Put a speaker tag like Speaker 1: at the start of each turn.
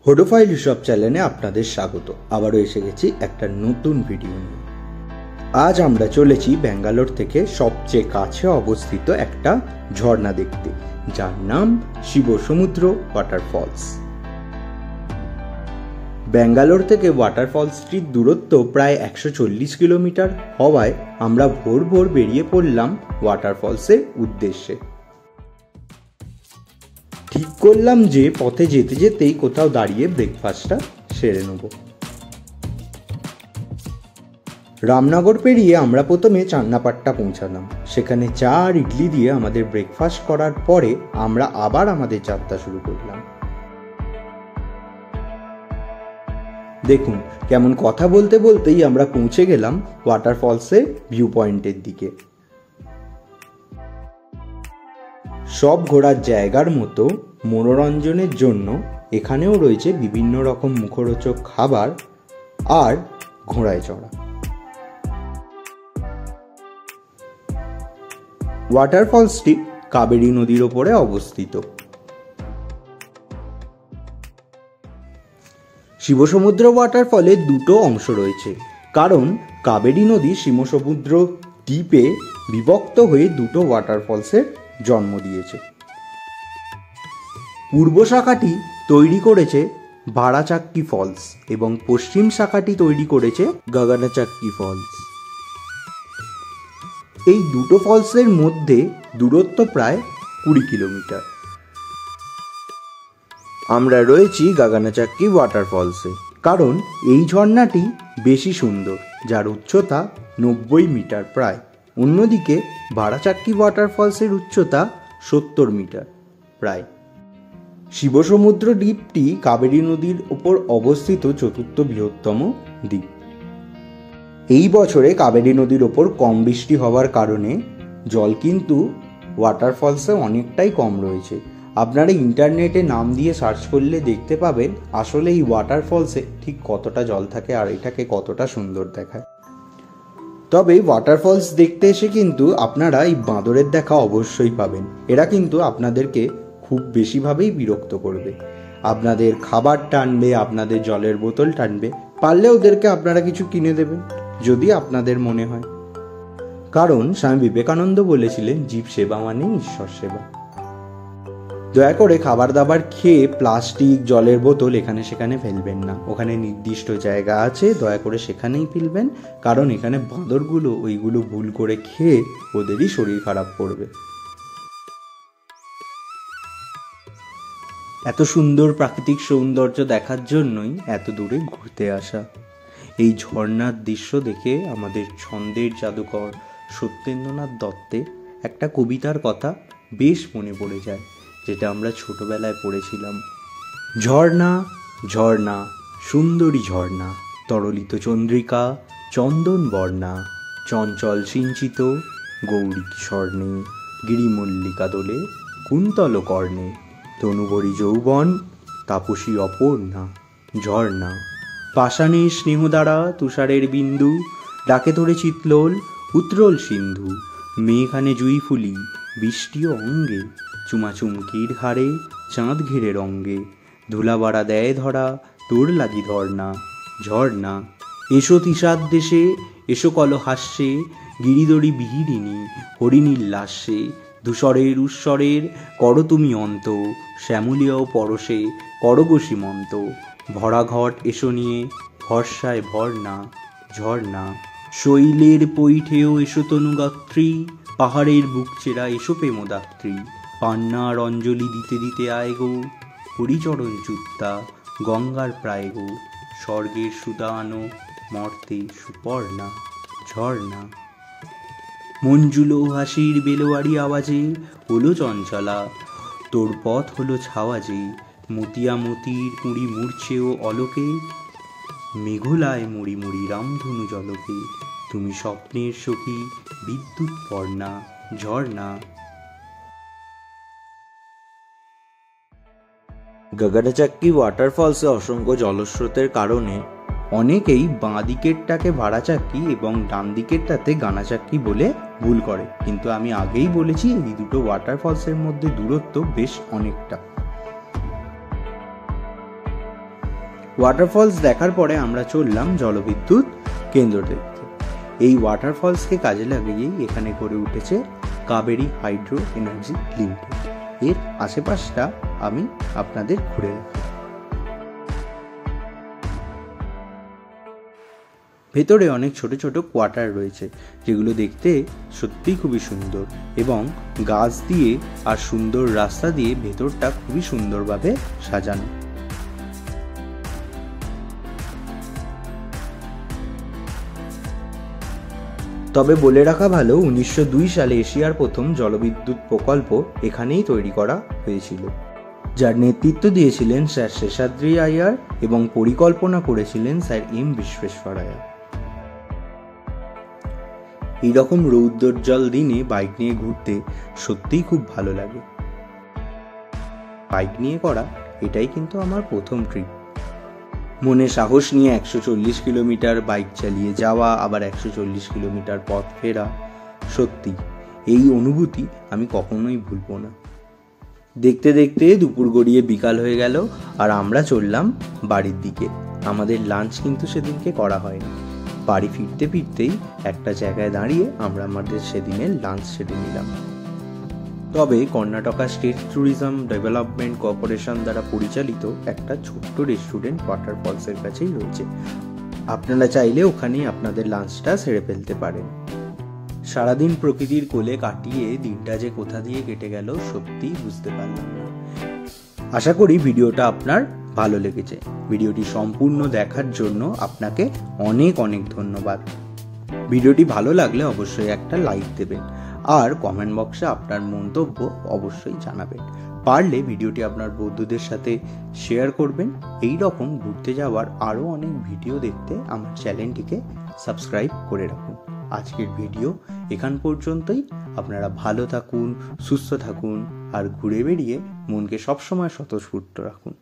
Speaker 1: হোডোফাইল ঋষভ চ্যানেলে আপনাদের স্বাগত। আবারও এসে গেছি একটা নতুন ভিডিও নিয়ে। আজ আমরা চলেছি ব্যাঙ্গালোর থেকে সবচেয়ে কাছে অবস্থিত একটা ঝর্ণা দেখতে, যার নাম শিবসমুদ্র ওয়াটারফলস। ব্যাঙ্গালোর থেকে ওয়াটারফলসটির দূরত্ব প্রায় 140 কিলোমিটার হওয়ায় আমরা ভোর ভোর বেরিয়ে পড়লাম ওয়াটারফলসের উদ্দেশ্যে। ঠিক করলাম যে পথে যেতে যেতেই কোথাও দাঁড়িয়ে ব্রেকফাস্টটা সেরে নেব। রামনগর পেরিয়ে আমরা প্রথমে চান্নাপাট্টা পৌঁছালাম। সেখানে চা আর ইডলি দিয়ে আমাদের ব্রেকফাস্ট করার পরে আমরা আবার আমাদের যাত্রা শুরু করলাম। দেখুন কেমন কথা বলতে বলতেই আমরা পৌঁছে গেলাম ওয়াটারফলসের ভিউ পয়েন্টের দিকে। সব ঘোরার জায়গার মতো মনোরঞ্জনের জন্য এখানেও রয়েছে বিভিন্ন রকম মুখরোচক খাবার আর ঘোড়ায় চড়া। ওয়াটারফলসটি কাবেরী নদীর ওপরে অবস্থিত। শিবসমুদ্র ওয়াটারফলে দুটো অংশ রয়েছে, কারণ কাবেরী নদী শিবসমুদ্র দ্বীপে বিভক্ত হয়ে দুটো ওয়াটারফলসের জন্ম দিয়েছে। পূর্ব শাখাটি তৈরি করেছে ভাড়াচাক্কি ফলস এবং পশ্চিম শাখাটি তৈরি করেছে গগনাচাক্কি ফলস। এই দুটো ফলসের মধ্যে দূরত্ব প্রায় 20 কিলোমিটার। আমরা রয়েছি গগনাচাক্কি ওয়াটারফলসে, কারণ এই ঝর্ণাটি বেশি সুন্দর, যার উচ্চতা 90 মিটার প্রায়। অন্যদিকে ভাড়াচাক্কি ওয়াটারফলসের উচ্চতা 70 মিটার প্রায়। শিবসমুদ্র দ্বীপটি কাবেরী নদীর ওপর অবস্থিত চতুর্থ বৃহত্তম দ্বীপ। এই বছরে কাবেরী নদীর ওপর কম বৃষ্টি হওয়ার কারণে জল কিন্তু ওয়াটারফলসে অনেকটাই কম রয়েছে। আপনারা ইন্টারনেটে নাম দিয়ে সার্চ করলে দেখতে পাবেন আসলে এই ওয়াটারফলসে ঠিক কতটা জল থাকে আর এটাকে কতটা সুন্দর দেখায়। তবে ওয়াটারফলস দেখতে এসে কিন্তু আপনারা এই বাঁদরের দেখা অবশ্যই পাবেন। এরা কিন্তু আপনাদেরকে খুব বেশিভাবেই বিরক্ত করবে, আপনাদের খাবার টানবে, আপনাদের জলের বোতল টানবে। পারলে ওদেরকে আপনারা কিছু কিনে দেবেন যদি আপনাদের মনে হয়, কারণ স্বামী বিবেকানন্দ বলেছিলেন জীব সেবা মানে ঈশ্বর সেবা। দয়া করে খাবার দাবার খেয়ে প্লাস্টিক, জলের বোতল এখানে সেখানে ফেলবেন না। ওখানে নির্দিষ্ট জায়গা আছে, দয়া করে সেখানেই ফেলবেন, কারণ এখানে বাঁদরগুলো ওইগুলো ভুল করে খেয়ে ওদেরই শরীর খারাপ করবে। এত সুন্দর প্রাকৃতিক সৌন্দর্য দেখার জন্যই এত দূরে ঘুরতে আসা। এই ঝর্ণার দৃশ্য দেখে আমাদের ছন্দের জাদুকর সত্যেন্দ্রনাথ দত্তের একটা কবিতার কথা বেশ মনে পড়ে যায়, যেটা আমরা ছোটবেলায় পড়েছিলাম। ঝর্ণা ঝর্ণা সুন্দরী ঝর্ণা, তরলিত চন্দ্রিকা চন্দন বর্ণা, চঞ্চল সিঞ্চিত গৌরী স্বর্ণে, গিরিমল্লিকা দোলে কুন্তল কর্ণে, তনুবরী যৌবন তাপসী অপর্ণা। ঝর্ণা পাষাণের স্নেহ দ্বারা তুষারের বিন্দু, ডাকে তোরে চিতলোল উত্রল সিন্ধু, মেঘানে জুই ফুলি বৃষ্টিও অঙ্গে, চুমাচুমকির হারে চাঁদ ঘিরে রঙ্গে, ধুলাবাড়া দেয় ধরা তোর লাগি ধর্ণা। ঝর্ণা এসো তিসাদ দেশে, এসো কল হাস্যে, গিরিদরি বিহিরিণী হরিনীল্লাস্যে, ধূসরের উৎসরের করো তুমি অন্ত, শ্যামলীয় পরশে করো গো সীমন্ত, ভরা ঘট এসো নিয়ে ভরসায় ভর্ণা। ঝর্ণা শৈলের পৈঠেও এসো তনুগাত্রী, পাহাড়ের বুক চেরা এসো প্রেমদাত্রী, পান্নার অঞ্জলি দিতে দিতে আয় গো, হরিচরণ চুত্তা গঙ্গার প্রায় গো, স্বর্গের সুদানো মর্তে সুপর্ণা। ঝর্ণা মঞ্জুলো হাসির বেলোয়ারি আওয়াজে হলো চঞ্চলা, তোর পথ হলো ছাওয়াজে, মতিয়া মতির মুড়ি মুড়ছেও অলোকে, মেঘলায় মুড়ি মুড়ি রামধনু জলকে, তুমি স্বপ্নের সখী বিদ্যুৎ পর্ণা। ঝর্ণা গগনাচাক্কি ওয়াটারফলসে অসংখ্য জলস্রোতের কারণে অনেকেই বাঁ দিকেরটাকে ভাড়াচাক্কি এবং ডান দিকেরটাতে গানাচাক্কি বলে ভুল করে, কিন্তু আমি আগেই বলেছি এই দুটো ওয়াটারফলসের মধ্যে দূরত্ব বেশ অনেকটা। ওয়াটারফলস দেখার পরে আমরা চললাম জলবিদ্যুৎ কেন্দ্র দেখতে। এই ওয়াটারফলসকে কাজে লাগিয়েই এখানে গড়ে উঠেছে কাবেরী হাইড্রো এনার্জি লিমিটেড। এর আশেপাশটা আমি আপনাদের ঘুরে দেখাবো। ভেতরে অনেক ছোট ছোট কোয়ার্টার রয়েছে, যেগুলো দেখতে সত্যিই খুবই সুন্দর, এবং গাছ দিয়ে আর সুন্দর রাস্তা দিয়ে ভেতরটা খুবই সুন্দরভাবে সাজানো। তবে বলে রাখা ভালো, 1902 সালে এশিয়ার প্রথম জলবিদ্যুৎ প্রকল্প এখানেই তৈরি করা হয়েছিল, যার নেতৃত্ব দিয়েছিলেন স্যার শেষাদ্রি আইয়ার এবং পরিকল্পনা করেছিলেন স্যার এম বিশ্বেশ্বরায়া। এইরকম রৌদ্রোজ্জ্বল দিনে বাইক নিয়ে ঘুরতে সত্যিই খুব ভালো লাগে। বাইক নিয়ে করা এটাই কিন্তু আমার প্রথম ট্রিপ। মনে সাহস নিয়ে 140 কিলোমিটার বাইক চালিয়ে যাওয়া, আবার 140 কিলোমিটার পথ ফেরা, সত্যি এই অনুভূতি আমি কখনোই ভুলবো না। দেখতে দেখতে দুপুর গড়িয়ে বিকাল হয়ে গেল, আর আমরা চললাম বাড়ির দিকে। আমাদের লাঞ্চ কিন্তু সেদিনকে করা হয়নি। বাড়ি ফিরতে ফিরতেই একটা জায়গায় দাঁড়িয়ে আমরা আমাদের সেদিনের লাঞ্চ সেরে নিলাম। তবে Karnataka state tourism development corporation দ্বারা পরিচালিত একটা ছোট্ট রেস্টুরেন্ট ওয়াটারফলসের কাছেই রয়েছে। আপনারা চাইলে ওখানেই আপনাদের লাঞ্চটা সেরে ফেলতে পারেন। সারাদিন প্রকৃতির কোলে কাটিয়ে দিনটা যে কোথা দিয়ে কেটে গেল সত্যিই বুঝতে পারলাম না। আশা করি ভিডিওটা আপনার ভালো লেগেছে। ভিডিওটি সম্পূর্ণ দেখার জন্য আপনাকে অনেক অনেক ধন্যবাদ। ভিডিওটি ভালো লাগলে অবশ্যই একটা লাইক দেবেন, আর কমেন্ট বক্সে আপনার মন্তব্য অবশ্যই জানাবেন। পারলে ভিডিওটি আপনার বন্ধুদের সাথে শেয়ার করবেন। এই রকম ঘুরতে যাওয়ার আরও অনেক ভিডিও দেখতে আমার চ্যানেলটিকে সাবস্ক্রাইব করে রাখুন। আজকের ভিডিও এখান পর্যন্তই। আপনারা ভালো থাকুন, সুস্থ থাকুন, আর ঘুরে বেরিয়ে মনকে সবসময় স্বতঃস্ফূর্ত রাখুন।